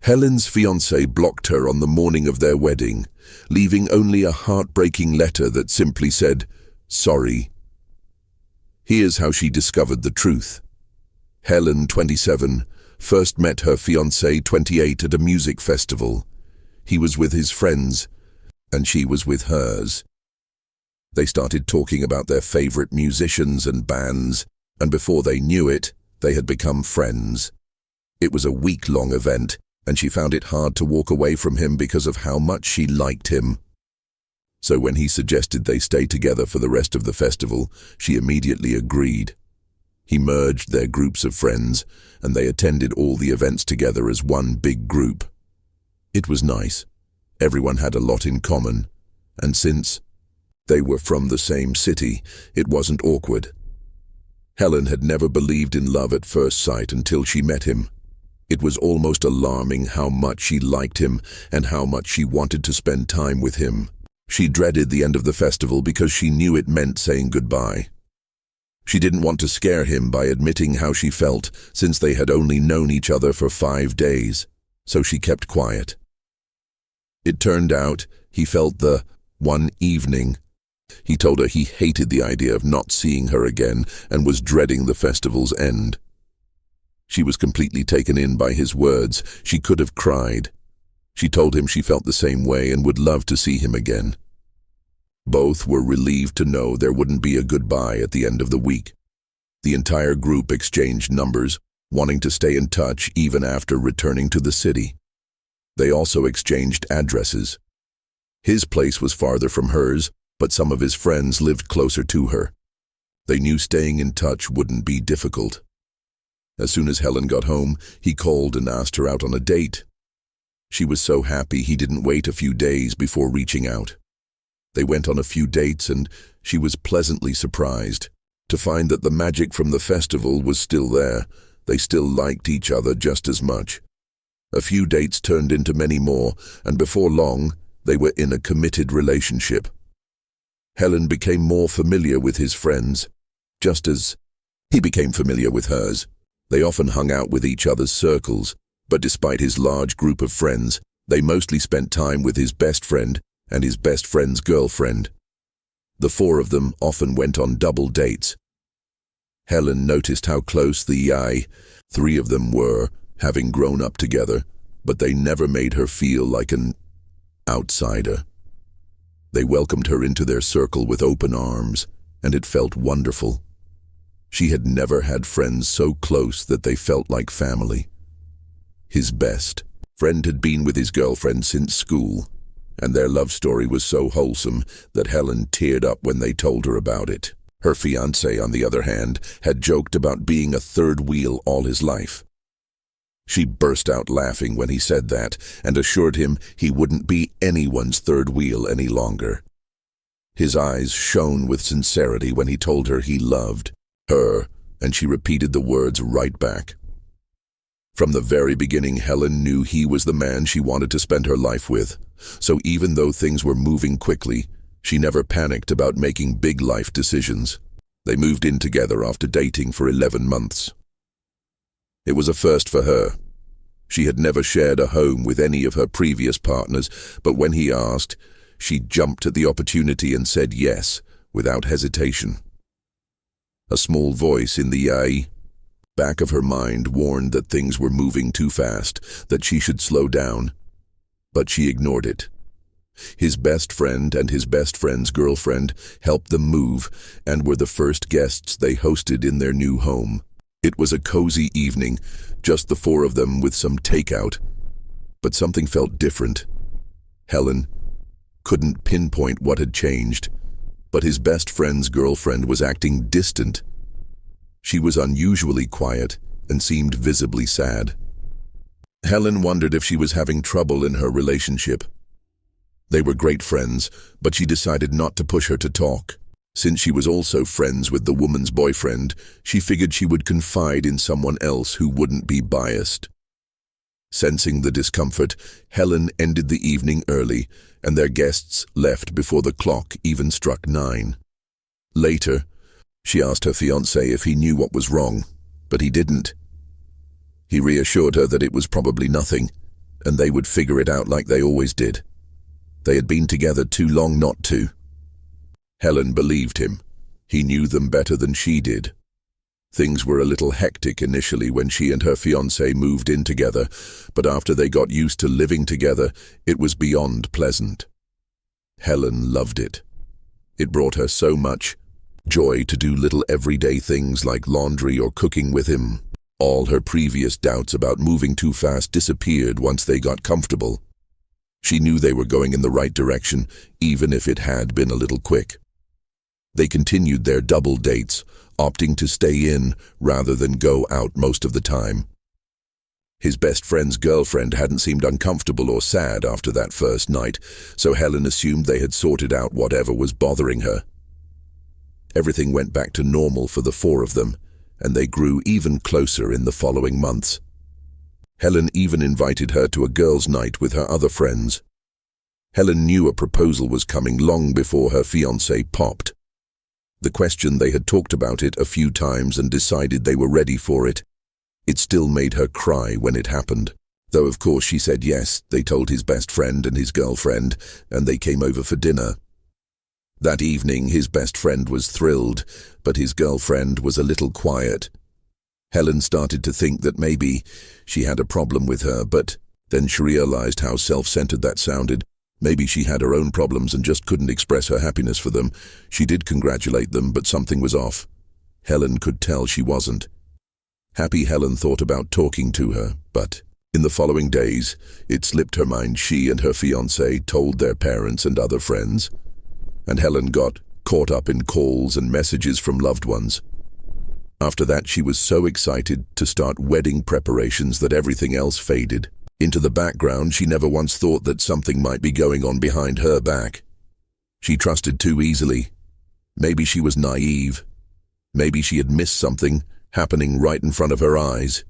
Helen's fiancé blocked her on the morning of their wedding, leaving only a heartbreaking letter that simply said, "Sorry." Here's how she discovered the truth. Helen, 27, first met her fiancé, 28, at a music festival. He was with his friends, and she was with hers. They started talking about their favorite musicians and bands, and before they knew it, they had become friends. It was a week-long event, and she found it hard to walk away from him because of how much she liked him. So when he suggested they stay together for the rest of the festival, she immediately agreed. He merged their groups of friends, and they attended all the events together as one big group. It was nice. Everyone had a lot in common, and since they were from the same city, it wasn't awkward. Helen had never believed in love at first sight until she met him. It was almost alarming how much she liked him and how much she wanted to spend time with him. She dreaded the end of the festival because she knew it meant saying goodbye. She didn't want to scare him by admitting how she felt, since they had only known each other for 5 days, so she kept quiet. It turned out he felt the one evening. He told her he hated the idea of not seeing her again and was dreading the festival's end. She was completely taken in by his words. She could have cried. She told him she felt the same way and would love to see him again. Both were relieved to know there wouldn't be a goodbye at the end of the week. The entire group exchanged numbers, wanting to stay in touch even after returning to the city. They also exchanged addresses. His place was farther from hers, but some of his friends lived closer to her. They knew staying in touch wouldn't be difficult. As soon as Helen got home, he called and asked her out on a date. She was so happy he didn't wait a few days before reaching out. They went on a few dates, and she was pleasantly surprised to find that the magic from the festival was still there. They still liked each other just as much. A few dates turned into many more, and before long, they were in a committed relationship. Helen became more familiar with his friends, just as he became familiar with hers. They often hung out with each other's circles, but despite his large group of friends, they mostly spent time with his best friend and his best friend's girlfriend. The 4 of them often went on double dates. Helen noticed how close the 3 of them were, having grown up together, but they never made her feel like an outsider. They welcomed her into their circle with open arms, and it felt wonderful. She had never had friends so close that they felt like family. His best friend had been with his girlfriend since school, and their love story was so wholesome that Helen teared up when they told her about it. Her fiancé, on the other hand, had joked about being a third wheel all his life. She burst out laughing when he said that and assured him he wouldn't be anyone's third wheel any longer. His eyes shone with sincerity when he told her he loved her, and she repeated the words right back. From the very beginning, Helen knew he was the man she wanted to spend her life with, so even though things were moving quickly, she never panicked about making big life decisions. They moved in together after dating for 11 months. It was a first for her. She had never shared a home with any of her previous partners, but when he asked, she jumped at the opportunity and said yes, without hesitation. A small voice in the back of her mind warned that things were moving too fast, that she should slow down. But she ignored it. His best friend and his best friend's girlfriend helped them move and were the first guests they hosted in their new home. It was a cozy evening, just the 4 of them with some takeout. But something felt different. Helen couldn't pinpoint what had changed, but his best friend's girlfriend was acting distant. She was unusually quiet and seemed visibly sad. Helen wondered if she was having trouble in her relationship. They were great friends, but she decided not to push her to talk. Since she was also friends with the woman's boyfriend, she figured she would confide in someone else who wouldn't be biased. Sensing the discomfort, Helen ended the evening early, and their guests left before the clock even struck 9. Later, she asked her fiancé if he knew what was wrong, but he didn't. He reassured her that it was probably nothing, and they would figure it out like they always did. They had been together too long not to. Helen believed him. He knew them better than she did. Things were a little hectic initially when she and her fiancé moved in together, but after they got used to living together, it was beyond pleasant. Helen loved it. It brought her so much joy to do little everyday things like laundry or cooking with him. All her previous doubts about moving too fast disappeared once they got comfortable. She knew they were going in the right direction, even if it had been a little quick. They continued their double dates, opting to stay in rather than go out most of the time. His best friend's girlfriend hadn't seemed uncomfortable or sad after that first night, so Helen assumed they had sorted out whatever was bothering her. Everything went back to normal for the four of them, and they grew even closer in the following months. Helen even invited her to a girls' night with her other friends. Helen knew a proposal was coming long before her fiancé popped. The question they had talked about it a few times and decided they were ready for it. It still made her cry when it happened. Though of course she said yes, they told his best friend and his girlfriend, and they came over for dinner. That evening his best friend was thrilled, but his girlfriend was a little quiet. Helen started to think that maybe she had a problem with her, but then she realized how self-centered that sounded. Maybe she had her own problems and just couldn't express her happiness for them. She did congratulate them, but something was off. Helen could tell she wasn't. Happy Helen thought about talking to her, but in the following days, it slipped her mind she and her fiancé told their parents and other friends, and Helen got caught up in calls and messages from loved ones. After that, she was so excited to start wedding preparations that everything else faded into the background. She never once thought that something might be going on behind her back. She trusted too easily. Maybe she was naive. Maybe she had missed something happening right in front of her eyes.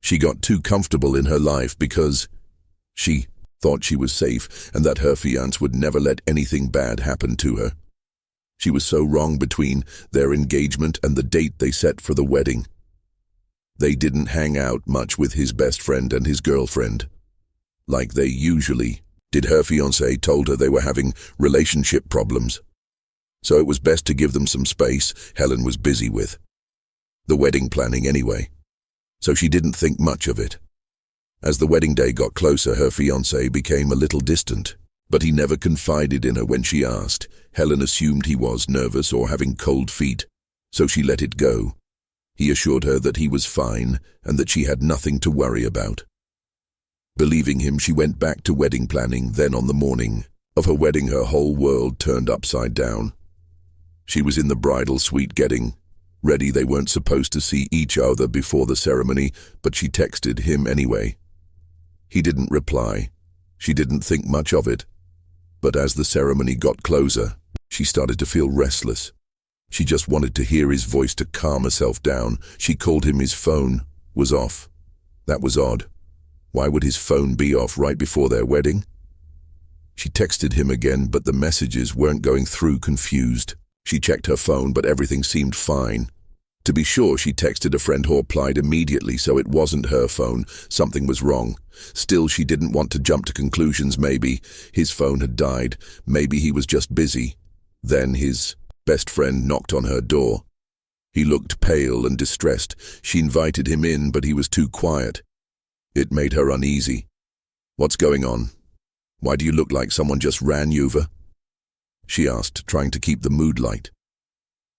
She got too comfortable in her life because she thought she was safe and that her fiancé would never let anything bad happen to her. She was so wrong between their engagement and the date they set for the wedding. They didn't hang out much with his best friend and his girlfriend, like they usually did. Her fiancé told her they were having relationship problems, so it was best to give them some space. Helen was busy with the wedding planning anyway, so she didn't think much of it. As the wedding day got closer, her fiancé became a little distant, but he never confided in her when she asked. Helen assumed he was nervous or having cold feet, so she let it go. He assured her that he was fine and that she had nothing to worry about. Believing him, she went back to wedding planning. Then on the morning of her wedding, her whole world turned upside down. She was in the bridal suite getting ready. They weren't supposed to see each other before the ceremony, but she texted him anyway. He didn't reply. She didn't think much of it. But as the ceremony got closer, she started to feel restless. She just wanted to hear his voice to calm herself down. She called him. His phone was off. That was odd. Why would his phone be off right before their wedding? She texted him again, but the messages weren't going through. Confused, she checked her phone, but everything seemed fine. To be sure, she texted a friend who replied immediately, so it wasn't her phone. Something was wrong. Still, she didn't want to jump to conclusions. Maybe his phone had died. Maybe he was just busy. Then his best friend knocked on her door. He looked pale and distressed. She invited him in, but he was too quiet. It made her uneasy. "What's going on? Why do you look like someone just ran you over?" she asked, trying to keep the mood light.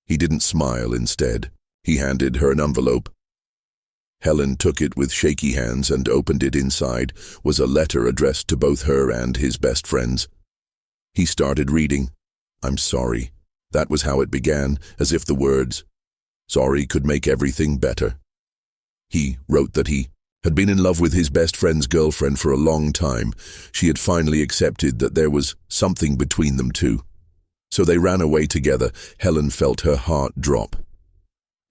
He didn't smile. Instead, he handed her an envelope. Helen took it with shaky hands and opened it. Inside was a letter addressed to both her and his best friends. He started reading. "I'm sorry." That was how it began, as if the words "sorry" could make everything better. He wrote that he had been in love with his best friend's girlfriend for a long time. She had finally accepted that there was something between them two. So they ran away together. Helen felt her heart drop.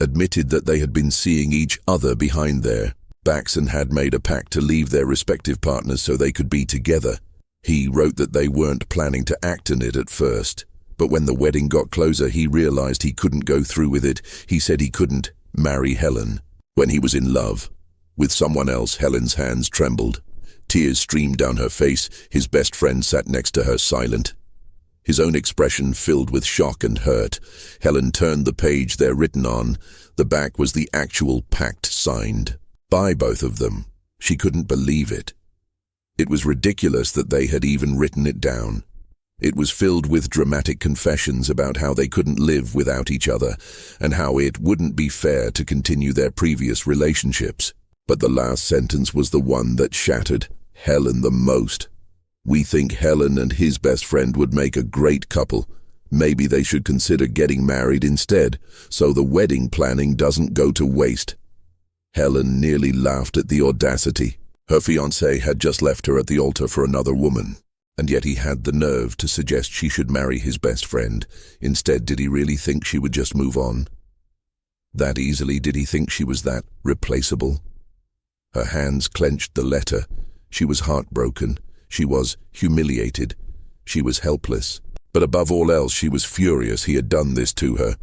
Admitted that they had been seeing each other behind their backs and had made a pact to leave their respective partners so they could be together. He wrote that they weren't planning to act on it at first, but when the wedding got closer, he realized he couldn't go through with it. He said he couldn't marry Helen when he was in love with someone else. Helen's hands trembled. Tears streamed down her face. His best friend sat next to her, silent, his own expression filled with shock and hurt. Helen turned the page they're written on. The back was the actual pact signed by both of them. She couldn't believe it. It was ridiculous that they had even written it down. It was filled with dramatic confessions about how they couldn't live without each other and how it wouldn't be fair to continue their previous relationships. But the last sentence was the one that shattered Helen the most. "We think Helen and his best friend would make a great couple. Maybe they should consider getting married instead, so the wedding planning doesn't go to waste." Helen nearly laughed at the audacity. Her fiancé had just left her at the altar for another woman, and yet he had the nerve to suggest she should marry his best friend. Instead, did he really think she would just move on? That easily? Did he think she was that replaceable? Her hands clenched the letter. She was heartbroken. She was humiliated. She was helpless. But above all else, she was furious he had done this to her.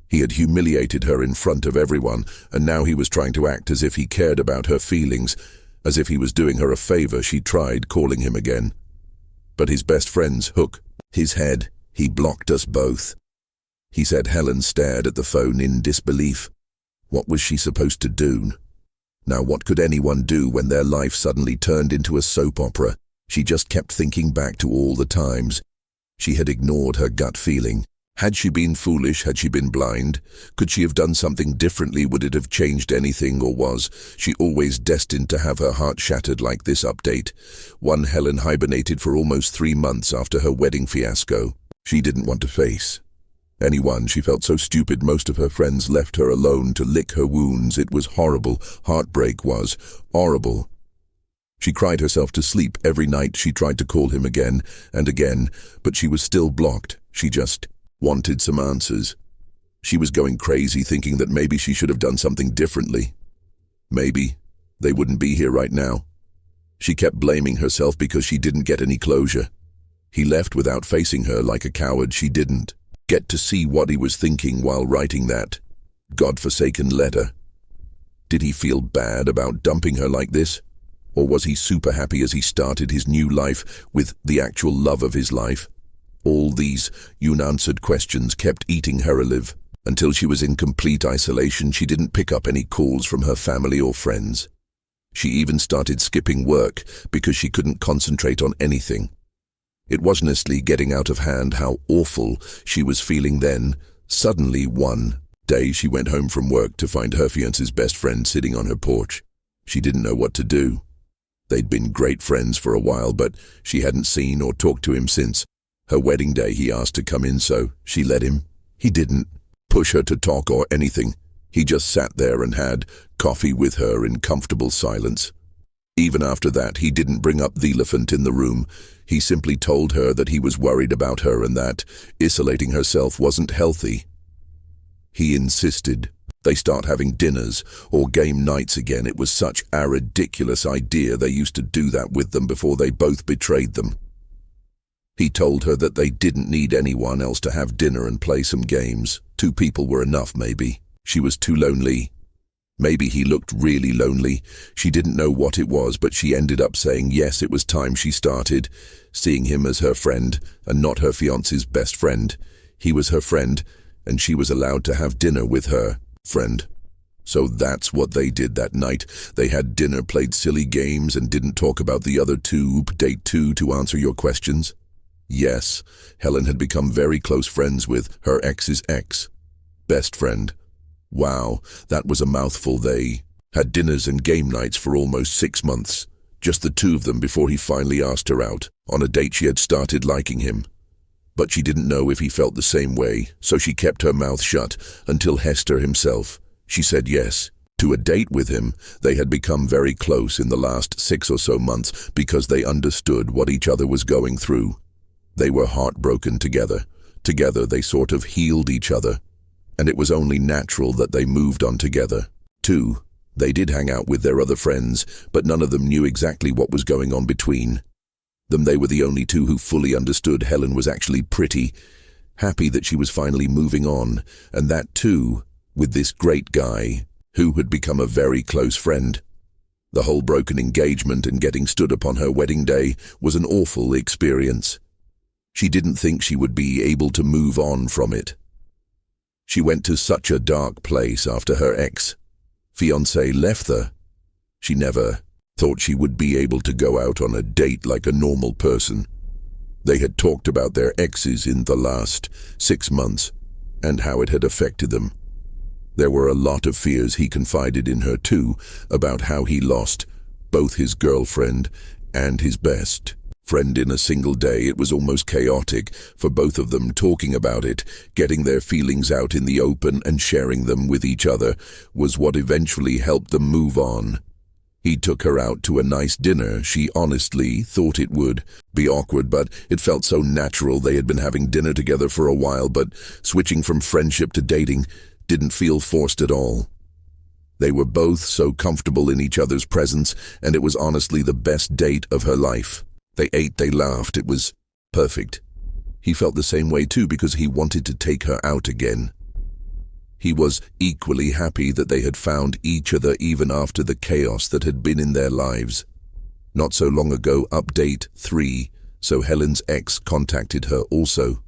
He had humiliated her in front of everyone, and now he was trying to act as if he cared about her feelings, as if he was doing her a favor. She tried calling him again. But his best friend's hook, his head, "He blocked us both," he said. Helen stared at the phone in disbelief. What was she supposed to do? Now, what could anyone do when their life suddenly turned into a soap opera? She just kept thinking back to all the times she had ignored her gut feeling. Had she been foolish? Had she been blind? Could she have done something differently? Would it have changed anything, or was she always destined to have her heart shattered like this? Update 1. Helen hibernated for almost 3 months after her wedding fiasco. She didn't want to face anyone. She felt so stupid. Most of her friends left her alone to lick her wounds. It was horrible. Heartbreak was horrible. She cried herself to sleep every night. She tried to call him again and again, but she was still blocked. She just wanted some answers. She was going crazy, thinking that maybe she should have done something differently. Maybe they wouldn't be here right now. She kept blaming herself because she didn't get any closure. He left without facing her. Like a coward, she didn't get to see what he was thinking while writing that godforsaken letter. Did he feel bad about dumping her like this? Or was he super happy as he started his new life with the actual love of his life? All these unanswered questions kept eating her alive. Until she was in complete isolation, she didn't pick up any calls from her family or friends. She even started skipping work because she couldn't concentrate on anything. It was honestly getting out of hand how awful she was feeling then. Suddenly, one day, she went home from work to find her fiancé's best friend sitting on her porch. She didn't know what to do. They'd been great friends for a while, but she hadn't seen or talked to him since her wedding day. He asked to come in, so she let him. He didn't push her to talk or anything. He just sat there and had coffee with her in comfortable silence. Even after that, he didn't bring up the elephant in the room. He simply told her that he was worried about her and that isolating herself wasn't healthy. He insisted they start having dinners or game nights again. It was such a ridiculous idea. They used to do that with them before they both betrayed them. He told her that they didn't need anyone else to have dinner and play some games. 2 people were enough, maybe. She was too lonely. Maybe he looked really lonely. She didn't know what it was, but she ended up saying yes. It was time she started seeing him as her friend and not her fiancé's best friend. He was her friend, and she was allowed to have dinner with her friend. So that's what they did that night. They had dinner, played silly games, and didn't talk about the other 2. Date 2, to answer your questions. Yes, Helen had become very close friends with her ex's ex. Best friend. Wow, that was a mouthful. They had dinners and game nights for almost 6 months. Just the 2 of them before he finally asked her out. On a date, she had started liking him. But she didn't know if he felt the same way, so she kept her mouth shut until Hester himself. She said yes to a date with him. They had become very close in the last 6 or so months because they understood what each other was going through. They were heartbroken together. Together they sort of healed each other. And it was only natural that they moved on together. 2, they did hang out with their other friends, but none of them knew exactly what was going on between them. They were the only 2 who fully understood Helen was actually pretty happy that she was finally moving on, and that too with this great guy who had become a very close friend. The whole broken engagement and getting stood upon her wedding day was an awful experience. She didn't think she would be able to move on from it. She went to such a dark place after her ex-fiancé left her. She never thought she would be able to go out on a date like a normal person. They had talked about their exes in the last 6 months and how it had affected them. There were a lot of fears he confided in her too, about how he lost both his girlfriend and his best friend in a single day. It was almost chaotic for both of them. Talking about it, getting their feelings out in the open and sharing them with each other was what eventually helped them move on. He took her out to a nice dinner. She honestly thought it would be awkward, but it felt so natural. They had been having dinner together for a while, but switching from friendship to dating didn't feel forced at all. They were both so comfortable in each other's presence, and it was honestly the best date of her life. They ate, they laughed, it was perfect. He felt the same way too because he wanted to take her out again. He was equally happy that they had found each other even after the chaos that had been in their lives. Not so long ago, update 3, so Helen's ex contacted her also.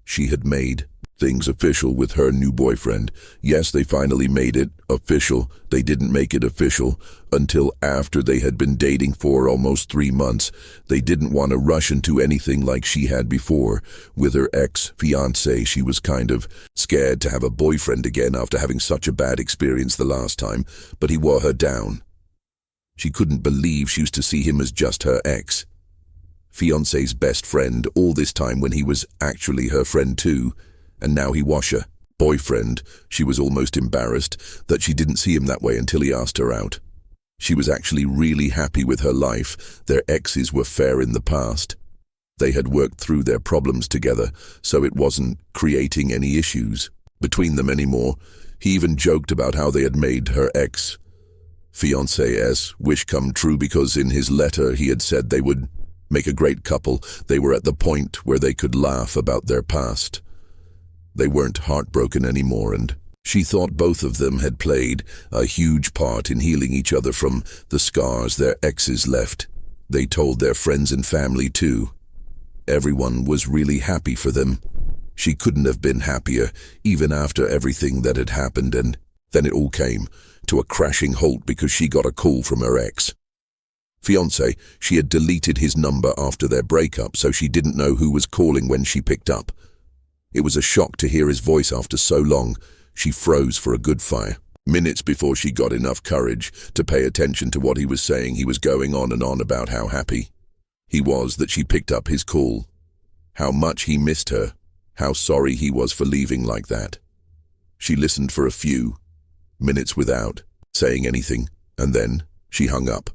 She had made things official with her new boyfriend. Yes, they finally made it official. They didn't make it official until after they had been dating for almost 3 months. They didn't want to rush into anything like she had before. With her ex-fiancé, she was kind of scared to have a boyfriend again after having such a bad experience the last time, but he wore her down. She couldn't believe she used to see him as just her ex-fiancé's best friend all this time when he was actually her friend too. And now he was her boyfriend. She was almost embarrassed that she didn't see him that way until he asked her out. She was actually really happy with her life. Their exes were fair in the past. They had worked through their problems together, so it wasn't creating any issues between them anymore. He even joked about how they had made her ex-fiancé's wish come true because in his letter he had said they would make a great couple. They were at the point where they could laugh about their past. They weren't heartbroken anymore, and she thought both of them had played a huge part in healing each other from the scars their exes left. They told their friends and family too. Everyone was really happy for them. She couldn't have been happier, even after everything that had happened, and then it all came to a crashing halt because she got a call from her ex-fiancé. She had deleted his number after their breakup, so she didn't know who was calling when she picked up. It was a shock to hear his voice after so long. She froze for a good fire. Minutes before she got enough courage to pay attention to what he was saying, he was going on and on about how happy he was that she picked up his call, how much he missed her, how sorry he was for leaving like that. She listened for a few minutes without saying anything, and then she hung up.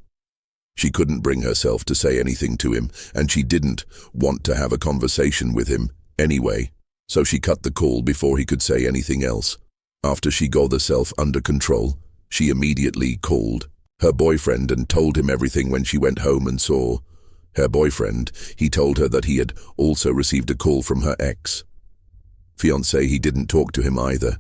She couldn't bring herself to say anything to him, and she didn't want to have a conversation with him anyway. So she cut the call before he could say anything else. After she got herself under control, she immediately called her boyfriend and told him everything. When she went home and saw her boyfriend, he told her that he had also received a call from her ex-fiancé. He didn't talk to him either.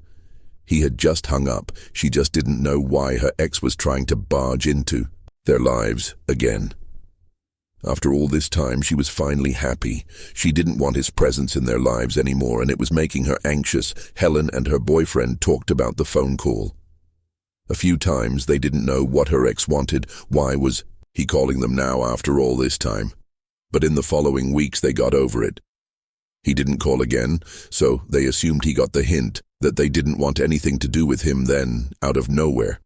He had just hung up. She just didn't know why her ex was trying to barge into their lives again. After all this time, she was finally happy. She didn't want his presence in their lives anymore, and it was making her anxious. Helen and her boyfriend talked about the phone call. A few times they didn't know what her ex wanted. Why was he calling them now after all this time? But in the following weeks they got over it. He didn't call again, so they assumed he got the hint that they didn't want anything to do with him. Then, out of nowhere,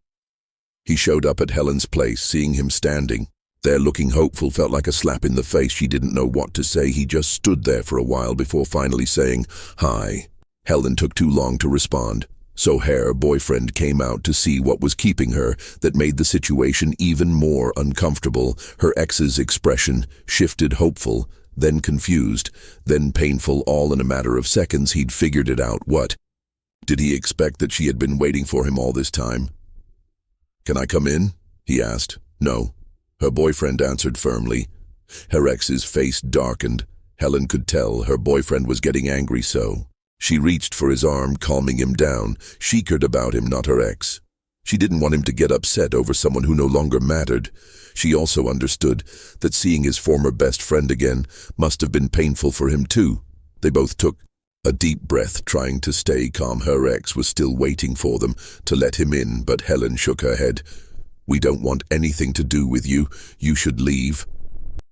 he showed up at Helen's place. Seeing him standing there looking hopeful felt like a slap in the face. She didn't know what to say. He just stood there for a while before finally saying, "Hi." Helen took too long to respond, so her boyfriend came out to see what was keeping her. That made the situation even more uncomfortable. Her ex's expression shifted, hopeful, then confused, then painful, all in a matter of seconds. He'd figured it out. What? Did he expect that she had been waiting for him all this time? "Can I come in?" he asked. "No," her boyfriend answered firmly. Her ex's face darkened. Helen could tell her boyfriend was getting angry, so she reached for his arm, calming him down. She cared about him, not her ex. She didn't want him to get upset over someone who no longer mattered. She also understood that seeing his former best friend again must have been painful for him too. They both took a deep breath, trying to stay calm. Her ex was still waiting for them to let him in, but Helen shook her head. "We don't want anything to do with you. You should leave."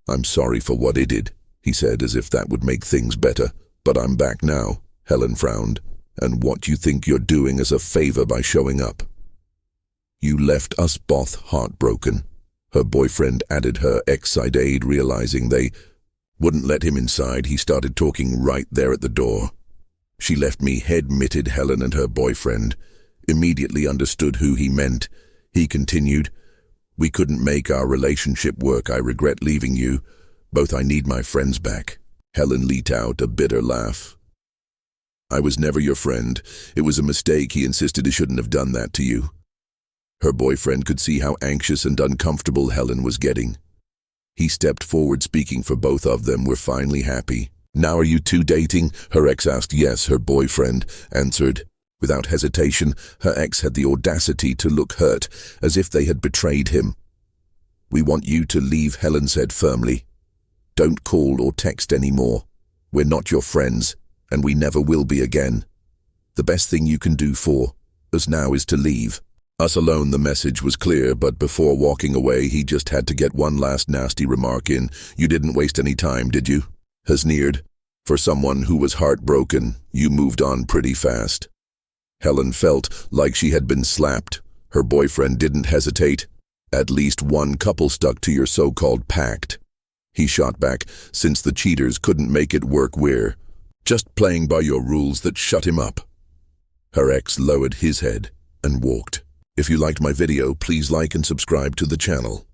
"I'm sorry for what I did," he said, as if that would make things better. "But I'm back now." Helen frowned. "And what you think you're doing as a favor by showing up?" "You left us both heartbroken." Her boyfriend added, her ex-side, realizing they wouldn't let him inside. He started talking right there at the door. "She left me," admitted Helen, and her boyfriend immediately understood who he meant. He continued, "We couldn't make our relationship work. I regret leaving you. Both I need my friends back." Helen let out a bitter laugh. "I was never your friend. It was a mistake. He insisted he shouldn't have done that to you." Her boyfriend could see how anxious and uncomfortable Helen was getting. He stepped forward, speaking for both of them. "We're finally happy. Now are you two dating?" her ex asked. "Yes," her boyfriend answered. Without hesitation, her ex had the audacity to look hurt, as if they had betrayed him. "We want you to leave," Helen said firmly. "Don't call or text anymore. We're not your friends, and we never will be again. The best thing you can do for us now is to leave us alone." The message was clear, but before walking away, he just had to get one last nasty remark in. "You didn't waste any time, did you?" He sneered. "For someone who was heartbroken, you moved on pretty fast." Helen felt like she had been slapped. Her boyfriend didn't hesitate. "At least one couple stuck to your so-called pact." He shot back, "Since the cheaters couldn't make it work, we're just playing by your rules." That shut him up. Her ex lowered his head and walked. If you liked my video, please like and subscribe to the channel.